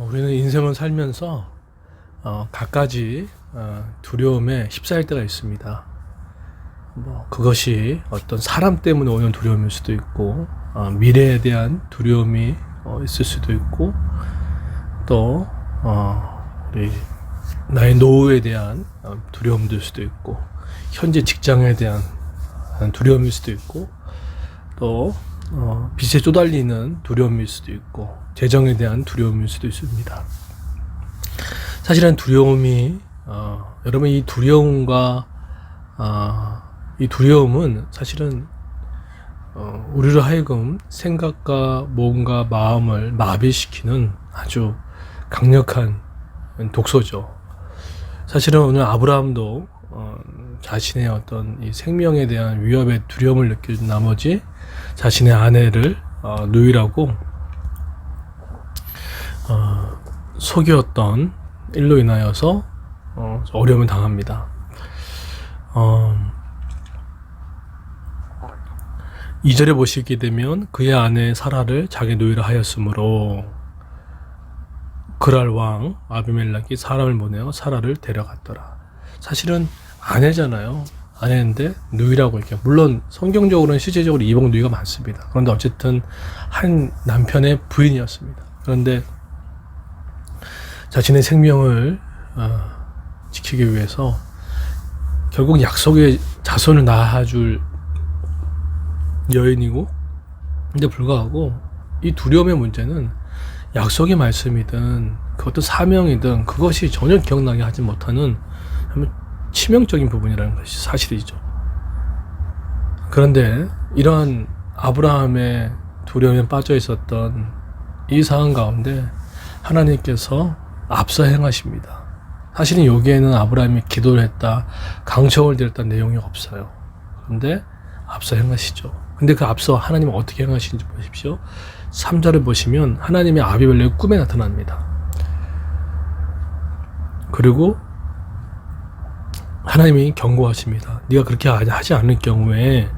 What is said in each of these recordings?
우리는 인생을 살면서 갖가지 두려움에 휩싸일 때가 있습니다. 그것이 어떤 사람 때문에 오는 두려움일 수도 있고, 미래에 대한 두려움이 있을 수도 있고, 또 우리 나의 노후에 대한 두려움일 수도 있고, 현재 직장에 대한 두려움일 수도 있고, 또 빚에 쪼달리는 두려움일 수도 있고, 재정에 대한 두려움일 수도 있습니다. 사실은 두려움이 여러분 이 두려움과 이 두려움은 사실은 우리로 하여금 생각과 몸과 마음을 마비시키는 아주 강력한 독소죠. 사실은 오늘 아브라함도 자신의 어떤 이 생명에 대한 위협의 두려움을 느낀 나머지 자신의 아내를 누이라고 속였던 일로 인하여서 어려움을 당합니다. 2절에 보시게 되면 그의 아내 사라를 자기 누이라 하였으므로 그랄 왕 아비멜렉이 사람을 보내어 사라를 데려갔더라. 사실은 아내잖아요. 아내인데 누이라고 이렇게, 물론 성경적으로는 실제적으로 이복 누이가 많습니다. 그런데 어쨌든 한 남편의 부인이었습니다. 그런데 자신의 생명을 지키기 위해서 결국 약속의 자손을 낳아줄 여인이고, 근데 불구하고 이 두려움의 문제는 약속의 말씀이든 그것도 사명이든 그것이 전혀 기억나게 하지 못하는 치명적인 부분이라는 것이 사실이죠. 그런데 이러한 아브라함의 두려움에 빠져 있었던 이 상황 가운데 하나님께서 앞서 행하십니다. 사실은 여기에는 아브라함이 기도를 했다, 강청을 드렸다는 내용이 없어요. 그런데 앞서 행하시죠. 근데 그 앞서 하나님은 어떻게 행하시는지 보십시오. 3절을 보시면 하나님의 아비멜렉의 꿈에 나타납니다. 그리고 하나님이 경고하십니다. 네가 그렇게 하지 않을 경우에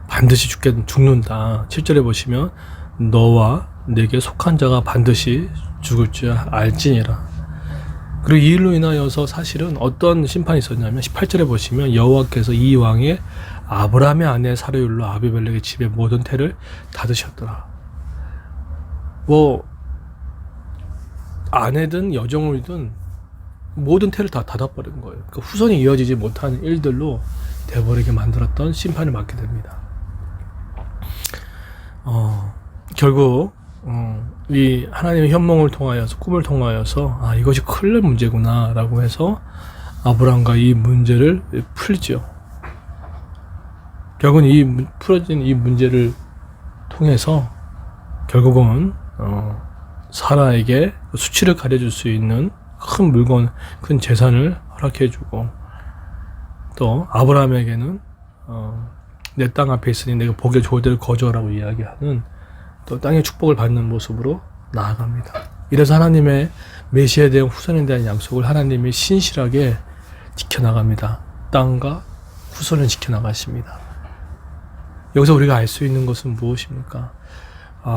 반드시 죽는다. 7절에 보시면 너와 내게 속한 자가 반드시 죽을 줄 알지니라. 그리고 이 일로 인하여서 사실은 어떤 심판이 있었냐면 18절에 보시면 여호와께서 이 왕의 아브라함의 아내 사라율로 아비멜렉의 집의 모든 태를 닫으셨더라. 아내든 여정이든 모든 태를 다 닫아버린 거예요. 그러니까 후손이 이어지지 못하는 일들로 되어버리게 만들었던 심판을 받게 됩니다. 결국 이 하나님의 현몽을 통하여서, 꿈을 통하여서 이것이 큰일 문제구나 라고 해서 아브라함과 이 문제를 풀죠. 결국은 풀어진 이 문제를 통해서 결국은 사라에게 수치를 가려줄 수 있는 큰 물건, 큰 재산을 허락해주고, 또 아브라함에게는 내 땅 앞에 있으니 내가 보기 좋을 때를 거주하라고 이야기하는 또 땅의 축복을 받는 모습으로 나아갑니다. 이래서 하나님의 메시아에 대한 후손에 대한 약속을 하나님이 신실하게 지켜나갑니다. 땅과 후손을 지켜나가십니다. 여기서 우리가 알 수 있는 것은 무엇입니까?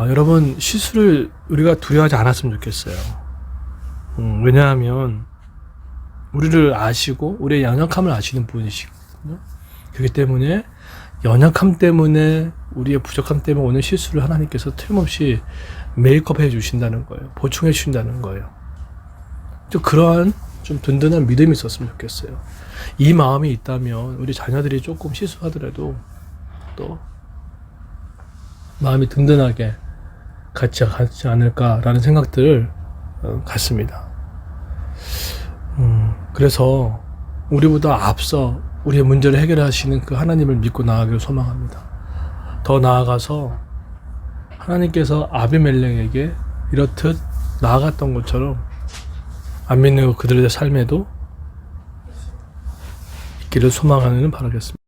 여러분, 실수를 우리가 두려워하지 않았으면 좋겠어요. 왜냐하면 우리를 아시고 우리의 연약함을 아시는 분이시거든요. 그렇기 때문에 연약함 때문에, 우리의 부족함 때문에 오는 실수를 하나님께서 틀림없이 메이크업 해 주신다는 거예요. 보충해 주신다는 거예요. 좀 그러한 좀 든든한 믿음이 있었으면 좋겠어요. 이 마음이 있다면 우리 자녀들이 조금 실수하더라도 또 마음이 든든하게 같지 않을까라는 생각들을 갖습니다. 그래서 우리보다 앞서 우리의 문제를 해결하시는 그 하나님을 믿고 나아가기를 소망합니다. 더 나아가서 하나님께서 아비멜렉에게 이렇듯 나아갔던 것처럼 안 믿는 그들의 삶에도 있기를 소망하는 바라겠습니다.